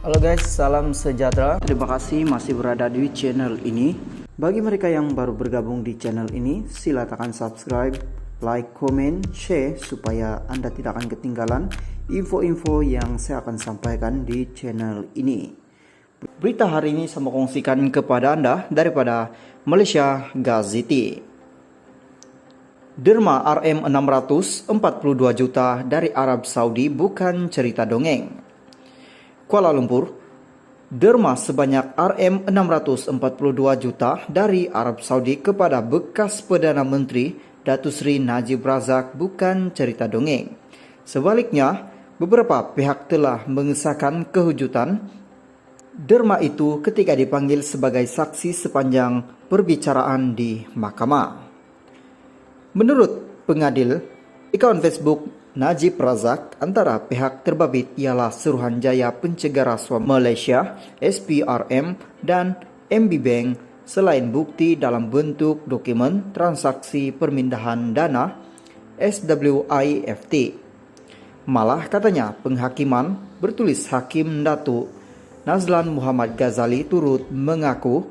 Halo guys, salam sejahtera. Terima kasih masih berada di channel ini. Bagi mereka yang baru bergabung di channel ini, sila tekan subscribe, like, komen, share supaya Anda tidak akan ketinggalan info-info yang saya akan sampaikan di channel ini. Berita hari ini saya mau kongsikan kepada Anda daripada Malaysia Gazette. Derma RM600 42 juta dari Arab Saudi bukan cerita dongeng. Kuala Lumpur, derma sebanyak RM642 juta dari Arab Saudi kepada bekas Perdana Menteri Datuk Seri Najib Razak bukan cerita dongeng. Sebaliknya, beberapa pihak telah mengesahkan kehujutan derma itu ketika dipanggil sebagai saksi sepanjang perbicaraan di mahkamah. Menurut pengadil, akaun Facebook Najib Razak antara pihak terbabit ialah Suruhanjaya Pencegah Rasuah Malaysia SPRM dan MB Bank selain bukti dalam bentuk dokumen transaksi permindahan dana SWIFT. Malah katanya penghakiman bertulis Hakim Datuk Nazlan Muhammad Ghazali turut mengaku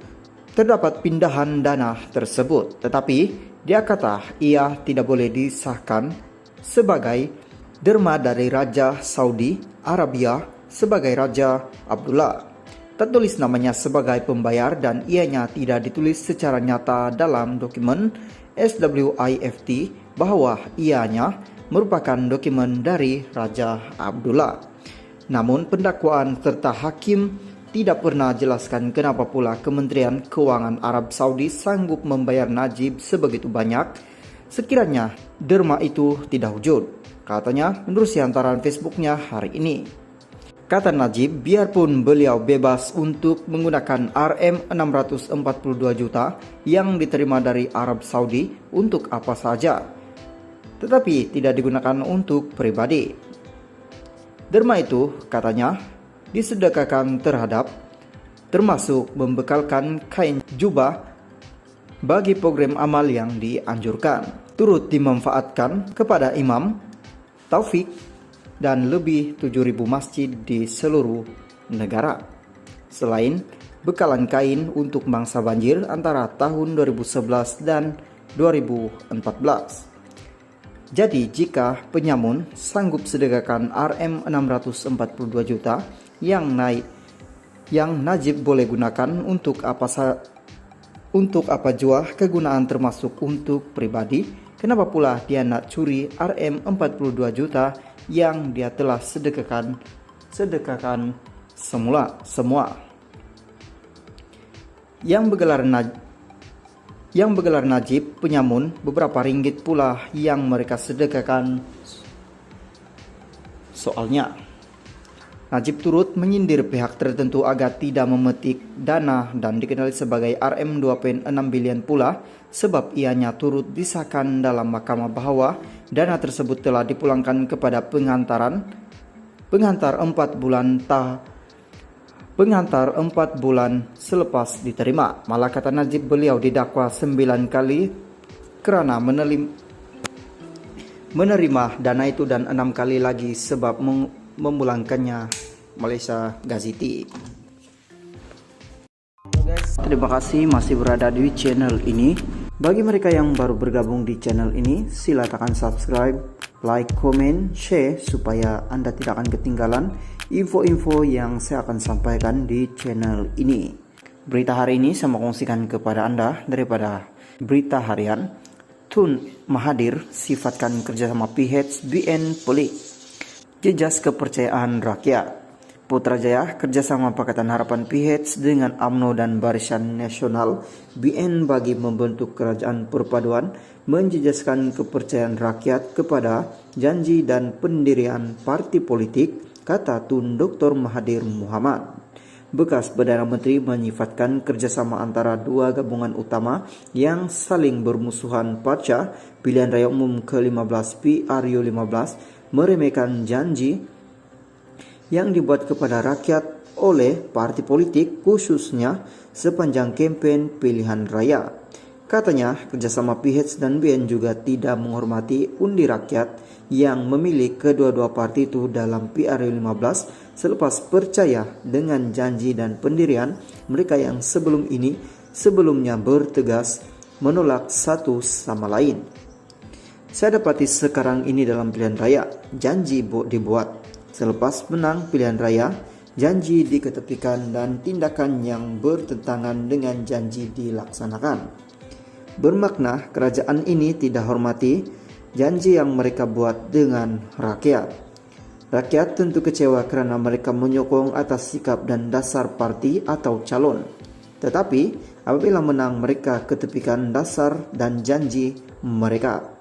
terdapat pindahan dana tersebut, tetapi dia kata ia tidak boleh disahkan sebagai derma dari Raja Saudi Arabia sebagai Raja Abdullah. Tertulis namanya sebagai pembayar dan ianya tidak ditulis secara nyata dalam dokumen SWIFT bahawa ianya merupakan dokumen dari Raja Abdullah. Namun pendakwaan serta hakim tidak pernah jelaskan kenapa pula Kementerian Kewangan Arab Saudi sanggup membayar Najib sebegitu banyak sekiranya derma itu tidak wujud, katanya menerusi hantaran Facebooknya hari ini. Kata Najib, biarpun beliau bebas untuk menggunakan RM642 juta yang diterima dari Arab Saudi untuk apa saja, tetapi tidak digunakan untuk pribadi. Derma itu, katanya, disedekahkan termasuk membekalkan kain jubah bagi program amal yang dianjurkan, turut dimanfaatkan kepada imam, taufik, dan lebih 7.000 masjid di seluruh negara. Selain bekalan kain untuk mangsa banjir antara tahun 2011 dan 2014. Jadi jika penyamun sanggup sedekahkan RM642 juta yang Najib boleh gunakan untuk apa jua kegunaan termasuk untuk pribadi, kenapa pula dia nak curi RM42 juta yang dia telah sedekahkan semua. Yang bergelar Najib penyamun beberapa ringgit pula yang mereka sedekahkan. Soalnya Najib turut menyindir pihak tertentu agar tidak memetik dana dan dikenali sebagai RM2.6 bilion pula sebab ianya turut disahkan dalam mahkamah bahawa dana tersebut telah dipulangkan kepada pengantar 4 bulan selepas diterima. Malah kata Najib beliau didakwa 9 kali kerana menerima dana itu dan 6 kali lagi sebab memulangkannya. Malaysia Gazette. Terima kasih masih berada di channel ini. Bagi mereka yang baru bergabung di channel ini, sila tekan subscribe, like, komen, share supaya Anda tidak akan ketinggalan info-info yang saya akan sampaikan di channel ini. Berita hari ini saya mau kongsikan kepada Anda daripada Berita Harian. Tun Mahathir sifatkan kerjasama PH BN pelik, jejas kepercayaan rakyat. Putrajaya kerjasama Pakatan Harapan PH dengan UMNO dan Barisan Nasional BN bagi membentuk kerajaan perpaduan menjejaskan kepercayaan rakyat kepada janji dan pendirian parti politik, kata Tun Dr. Mahathir Mohamad. Bekas Perdana Menteri menyifatkan kerjasama antara dua gabungan utama yang saling bermusuhan pasca pilihan raya umum ke-15 PRU15 meremehkan janji yang dibuat kepada rakyat oleh parti politik khususnya sepanjang kempen pilihan raya. Katanya, kerjasama PH dan BN juga tidak menghormati undi rakyat yang memilih kedua-dua parti itu dalam PRU15 selepas percaya dengan janji dan pendirian mereka yang sebelumnya bertegas menolak satu sama lain. Saya dapati sekarang ini dalam pilihan raya, janji dibuat. Selepas menang pilihan raya, janji diketepikan dan tindakan yang bertentangan dengan janji dilaksanakan. Bermakna kerajaan ini tidak hormati janji yang mereka buat dengan rakyat. Rakyat tentu kecewa kerana mereka menyokong atas sikap dan dasar parti atau calon. Tetapi apabila menang mereka ketepikan dasar dan janji mereka.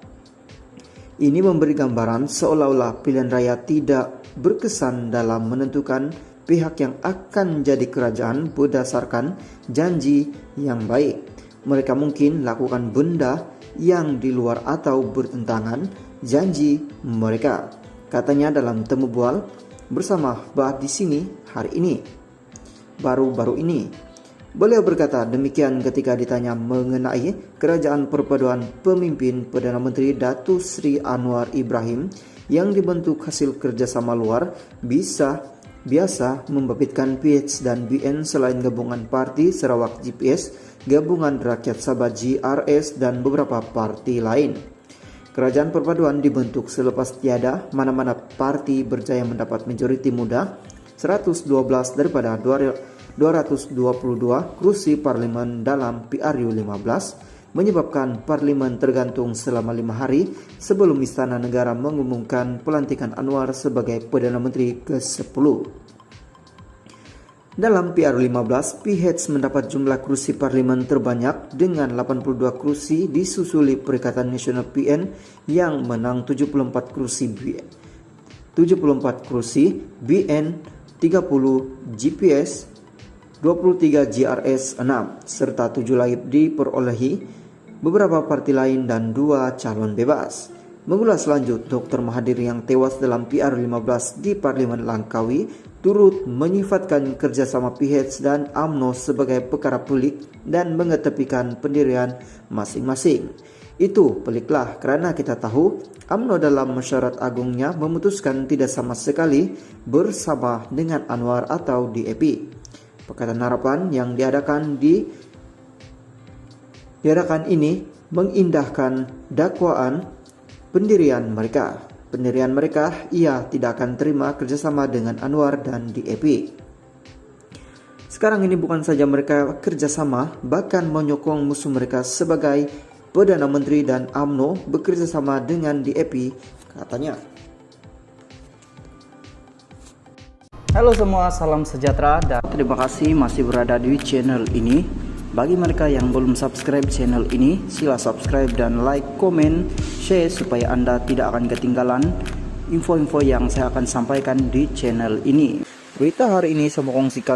Ini memberi gambaran seolah-olah pilihan raya tidak berkesan dalam menentukan pihak yang akan jadi kerajaan berdasarkan janji yang baik. Mereka mungkin lakukan benda yang di luar atau bertentangan janji mereka. Katanya dalam temu bual bersama Bah di sini hari ini. Baru-baru ini. Beliau berkata demikian ketika ditanya mengenai kerajaan perpaduan pemimpin Perdana Menteri Datuk Seri Anwar Ibrahim yang dibentuk hasil kerjasama luar biasa membabitkan PH dan BN selain gabungan Parti Sarawak GPS, Gabungan Rakyat Sabah GRS dan beberapa parti lain. Kerajaan perpaduan dibentuk selepas tiada mana-mana parti berjaya mendapat majoriti muda 112 daripada 222 kursi parlimen dalam PRU 15, menyebabkan parlimen tergantung selama 5 hari sebelum Istana Negara mengumumkan pelantikan Anwar sebagai Perdana Menteri ke-10. Dalam PRU15, PH mendapat jumlah kursi parlimen terbanyak dengan 82 kursi disusuli Perikatan Nasional PN yang menang 74 kursi, BN 30, GPS 23, GRS 6, serta 7 lagi diperolehi beberapa parti lain dan 2 calon bebas. Mengulas lanjut, Dr. Mahathir yang tewas dalam PRU15 di Parlimen Langkawi turut menyifatkan kerjasama PH dan UMNO sebagai perkara pelik dan mengetepikan pendirian masing-masing. Itu peliklah kerana kita tahu UMNO dalam mesyuarat agungnya memutuskan tidak sama sekali bersama dengan Anwar atau DAP. Pakatan Harapan yang diadakan ini mengindahkan dakwaan pendirian mereka. Pendirian mereka, ia tidak akan terima kerjasama dengan Anwar dan DAP. Sekarang ini bukan saja mereka kerjasama, bahkan menyokong musuh mereka sebagai Perdana Menteri dan UMNO bekerjasama dengan DAP, katanya. Halo semua, salam sejahtera dan terima kasih masih berada di channel ini. Bagi mereka yang belum subscribe channel ini, sila subscribe dan like, komen, share supaya Anda tidak akan ketinggalan info-info yang saya akan sampaikan di channel ini. Berita hari ini saya mau kongsikan